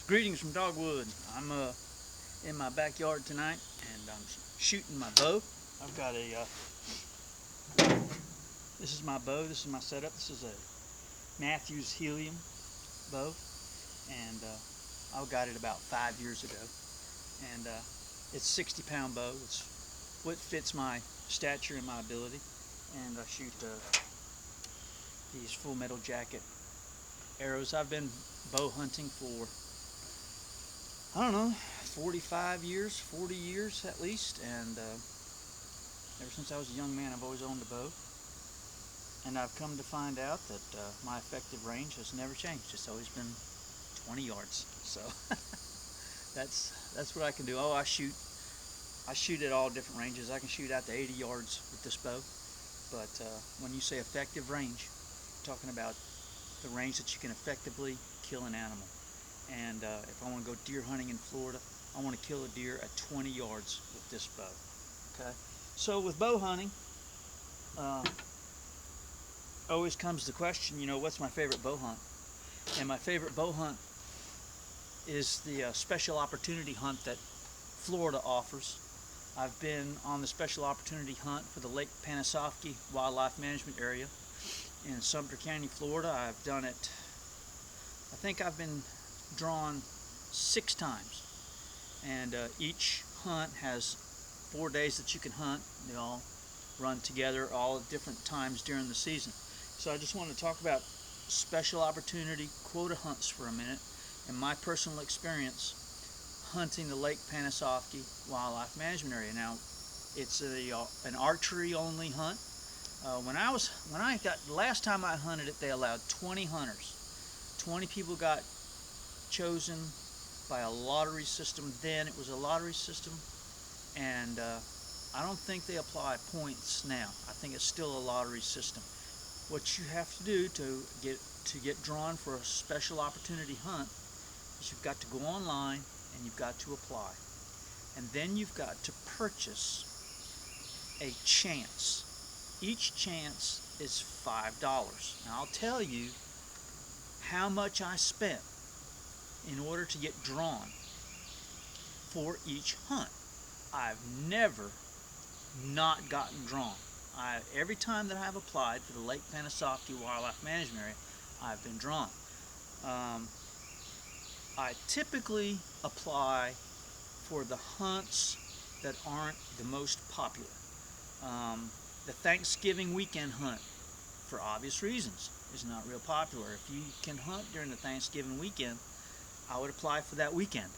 Greetings from Dogwood. I'm in my backyard tonight, and I'm shooting my bow. I've got this is my bow. This is my setup. This is a Matthews Helium bow, and I got it about 5 years ago. And it's a 60-pound bow. It's what fits my stature and my ability. And I shoot these full metal jacket arrows. I've been bow hunting for, I don't know, 45 years, 40 years at least, and ever since I was a young man I've always owned a bow, and I've come to find out that my effective range has never changed. It's always been 20 yards, so that's what I can do. Oh, I shoot at all different ranges. I can shoot out to 80 yards with this bow, but when you say effective range, you're talking about the range that you can effectively kill an animal. And if I want to go deer hunting in Florida, I want to kill a deer at 20 yards with this bow. Okay, so with bow hunting, always comes the question, what's my favorite bow hunt? And my favorite bow hunt is the special opportunity hunt that Florida offers. I've been on the special opportunity hunt for the Lake Panasoffkee Wildlife Management Area in Sumter County, Florida. I've done it, I think I've been drawn 6 times, and each hunt has 4 days that you can hunt. They all run together all at different times during the season. So I just want to talk about special opportunity quota hunts for a minute and my personal experience hunting the Lake Panasoffkee Wildlife Management Area. Now, it's an archery only hunt. Last time I hunted it, they allowed 20 hunters. 20 people got chosen by a lottery system. Then it was a lottery system, and I don't think they apply points now. I think it's still a lottery system. What you have to do to get drawn for a special opportunity hunt is you've got to go online and you've got to apply, and then you've got to purchase a chance. Each chance is $5. Now I'll tell you how much I spent in order to get drawn for each hunt. I've never not gotten drawn. Every time that I've applied for the Lake Panasoffkee Wildlife Management Area, I've been drawn. I typically apply for the hunts that aren't the most popular. The Thanksgiving weekend hunt, for obvious reasons, is not real popular. If you can hunt during the Thanksgiving weekend, I would apply for that weekend.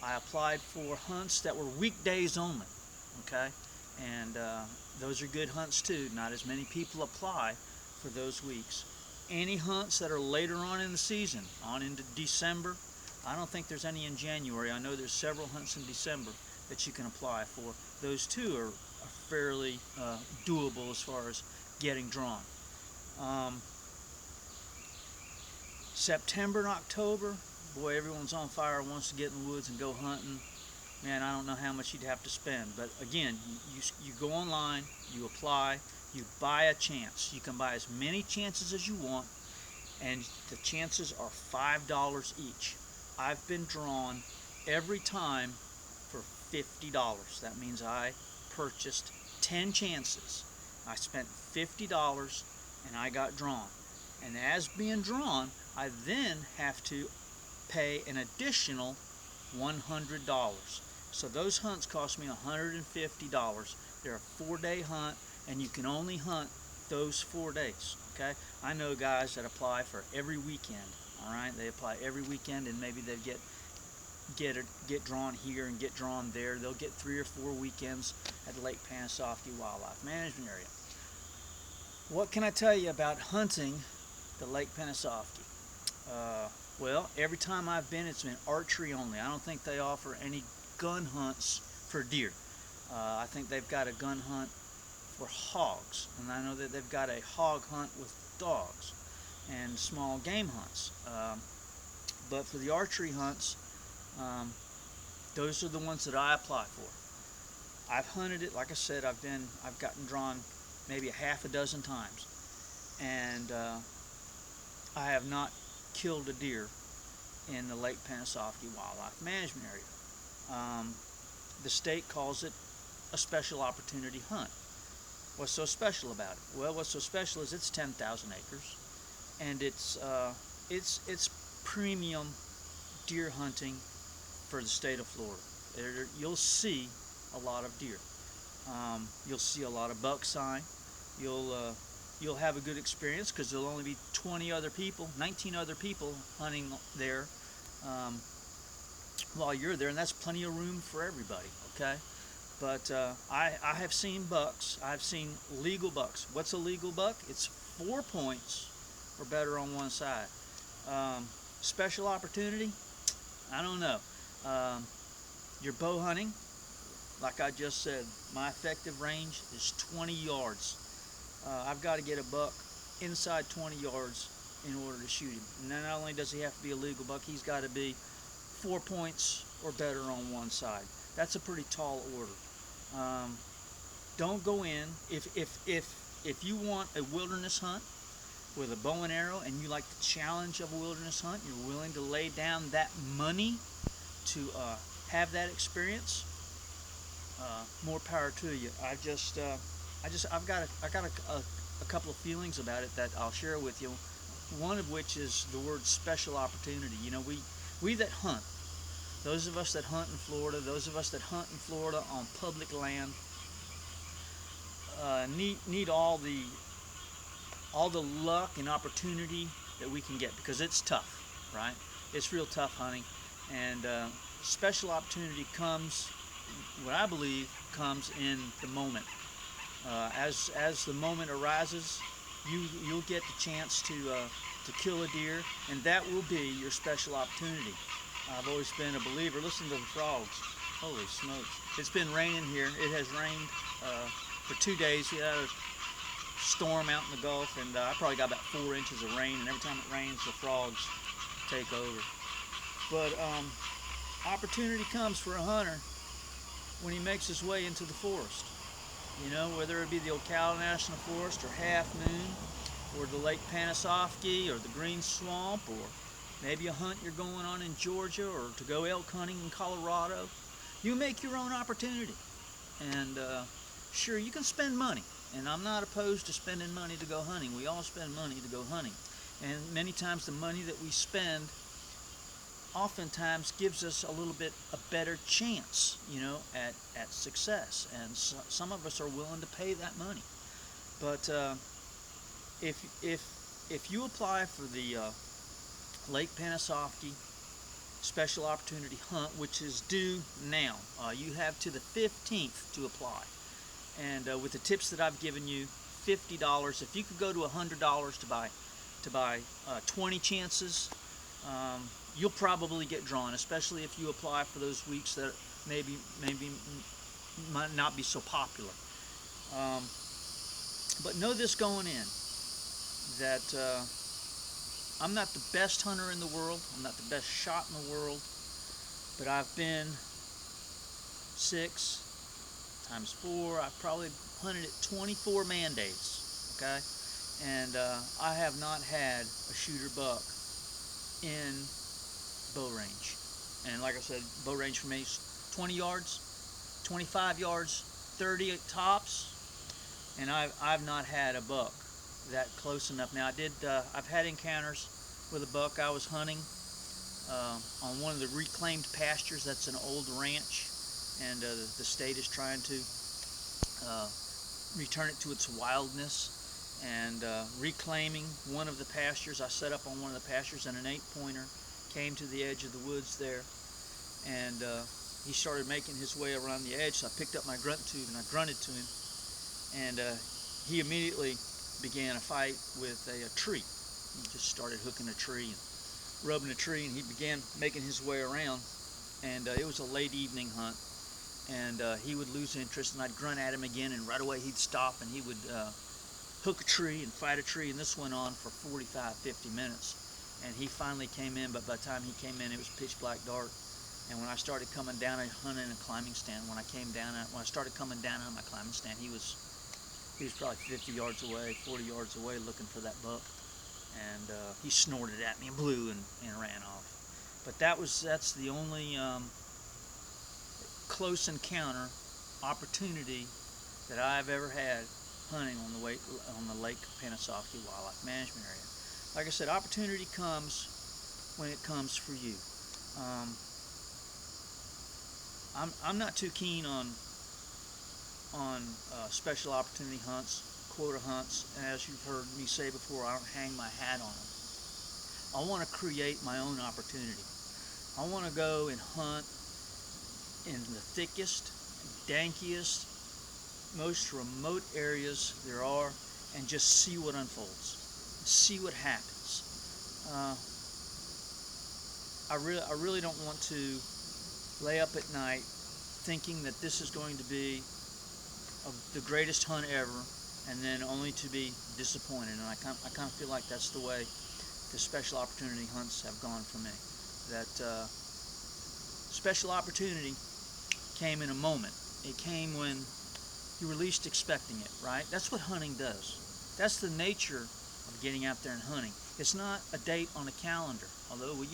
I applied for hunts that were weekdays only, okay? And those are good hunts too. Not as many people apply for those weeks. Any hunts that are later on in the season, on into December, I don't think there's any in January. I know there's several hunts in December that you can apply for. Those too are fairly doable as far as getting drawn. September and October, boy, everyone's on fire, wants to get in the woods and go hunting. Man, I don't know how much you'd have to spend. But again, you go online, you apply, you buy a chance. You can buy as many chances as you want, and the chances are $5 each. I've been drawn every time for $50. That means I purchased 10 chances. I spent $50 and I got drawn. And as being drawn, I then have to pay an additional $100. So those hunts cost me $150. They're a 4-day hunt, and you can only hunt those 4 days. Okay? I know guys that apply for every weekend. All right, they apply every weekend, and maybe they get drawn here and get drawn there. They'll get 3 or 4 weekends at the Lake Panasoffkee Wildlife Management Area. What can I tell you about hunting the Lake Panasoffkee? Well, every time I've been, it's been archery only. I don't think they offer any gun hunts for deer. I think they've got a gun hunt for hogs, and I know that they've got a hog hunt with dogs and small game hunts. But for the archery hunts, those are the ones that I apply for. I've hunted it, like I said, I've gotten drawn maybe a half a dozen times, and I have not killed a deer in the Lake Panasoffkee Wildlife Management Area. The state calls it a special opportunity hunt. What's so special about it? Well, what's so special is it's 10,000 acres, and it's premium deer hunting for the state of Florida. You'll see a lot of deer. You'll see a lot of buck sign. You'll have a good experience because there'll only be 19 other people hunting there while you're there, and that's plenty of room for everybody. Okay. But I have seen bucks. I've seen legal bucks. What's a legal buck? It's 4 points or better on one side. Special opportunity? I don't know. You're bow hunting. Like I just said, my effective range is 20 yards. I've got to get a buck inside 20 yards in order to shoot him. And not only does he have to be a legal buck, he's got to be 4 points or better on one side. That's a pretty tall order. Don't go in if you want a wilderness hunt with a bow and arrow and you like the challenge of a wilderness hunt, you're willing to lay down that money to have that experience, more power to you. I've got a couple of feelings about it that I'll share with you. One of which is the word special opportunity. You know, we that hunt, those of us that hunt in Florida, those of us that hunt in Florida on public land, need all the luck and opportunity that we can get, because it's tough, right? It's real tough hunting, and special opportunity comes, what I believe, comes in the moment. As the moment arises, you'll get the chance to kill a deer, and that will be your special opportunity. I've always been a believer. Listen to the frogs. Holy smokes. It's been raining here. It has rained for 2 days. We had a storm out in the Gulf, and I probably got about 4 inches of rain, and every time it rains, the frogs take over. But opportunity comes for a hunter when he makes his way into the forest. You know, whether it be the Ocala National Forest or Half Moon or the Lake Panasoffkee or the Green Swamp, or maybe a hunt you're going on in Georgia, or to go elk hunting in Colorado. You make your own opportunity. And sure, you can spend money. And I'm not opposed to spending money to go hunting. We all spend money to go hunting. And many times the money that we spend oftentimes gives us a little bit a better chance, you know, at success. And some of us are willing to pay that money. But if you apply for the Lake Panasoffkee Special Opportunity Hunt, which is due now, you have to the 15th to apply. And with the tips that I've given you, $50. If you could go to $100 to buy 20 chances, you'll probably get drawn, especially if you apply for those weeks that maybe might not be so popular. But know this going in, that I'm not the best hunter in the world. I'm not the best shot in the world, but I've been 6 times 4. I've probably hunted it 24 man days, okay? And I have not had a shooter buck in bow range. And like I said, bow range for me is 20 yards, 25 yards, 30 tops, and I've not had a buck that close enough. Now I've had encounters with a buck I was hunting on one of the reclaimed pastures. That's an old ranch, and the state is trying to return it to its wildness, and reclaiming one of the pastures. I set up on one of the pastures, and an 8-pointer came to the edge of the woods there, and he started making his way around the edge. So I picked up my grunt tube and I grunted to him, and he immediately began a fight with a tree. He just started hooking a tree and rubbing a tree, and he began making his way around. And it was a late evening hunt, and he would lose interest, and I'd grunt at him again, and right away he'd stop, and he would hook a tree and fight a tree, and this went on for 45-50 minutes. And he finally came in, but by the time he came in, it was pitch black dark. And when I started coming down, I hunted in a climbing stand. When I started coming down on my climbing stand, he was probably 50 yards away, 40 yards away, looking for that buck. And he snorted at me and blew and ran off. But that's the only close encounter opportunity that I've ever had hunting on the Lake Panasoffkee Wildlife Management Area. Like I said, opportunity comes when it comes for you. I'm not too keen on special opportunity hunts, quota hunts, and as you've heard me say before, I don't hang my hat on them. I want to create my own opportunity. I want to go and hunt in the thickest, dankiest, most remote areas there are, and just see what unfolds, see what happens. I really don't want to lay up at night thinking that this is going to be the greatest hunt ever, and then only to be disappointed. And I kind of feel like that's the way the special opportunity hunts have gone for me. That special opportunity came in a moment. It came when you were least expecting it, right? That's what hunting does. That's the nature of getting out there and hunting. It's not a date on a calendar. Although we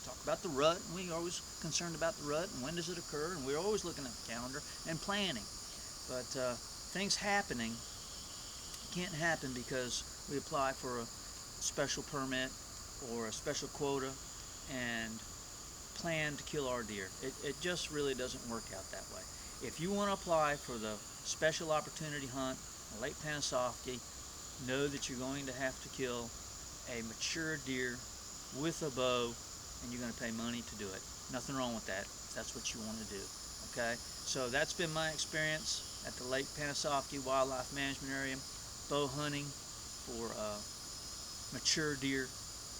talk about the rut, and we're always concerned about the rut and when does it occur, and we're always looking at the calendar and planning. But things happening can't happen because we apply for a special permit or a special quota and plan to kill our deer. It just really doesn't work out that way. If you want to apply for the special opportunity hunt on Lake Panasoffkee, know that you're going to have to kill a mature deer with a bow, and you're going to pay money to do it. Nothing wrong with that if that's what you want to do. Okay, so that's been my experience at the Lake Panasoffkee Wildlife Management Area, bow hunting for mature deer,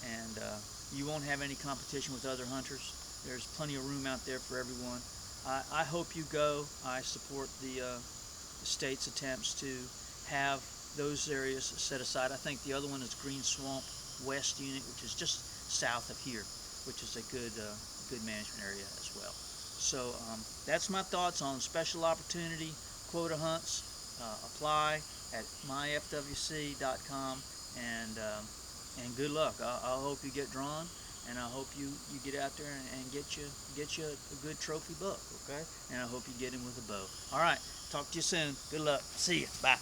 and you won't have any competition with other hunters. There's plenty of room out there for everyone. I hope you go. I support the state's attempts to have those areas set aside. I think the other one is Green Swamp West Unit, which is just south of here, which is a good management area as well. So that's my thoughts on special opportunity quota hunts. Apply at myfwc.com, and good luck. I hope you get drawn, and I hope you get out there and get you a good trophy buck, okay? And I hope you get him with a bow. All right, talk to you soon. Good luck. See you. Bye.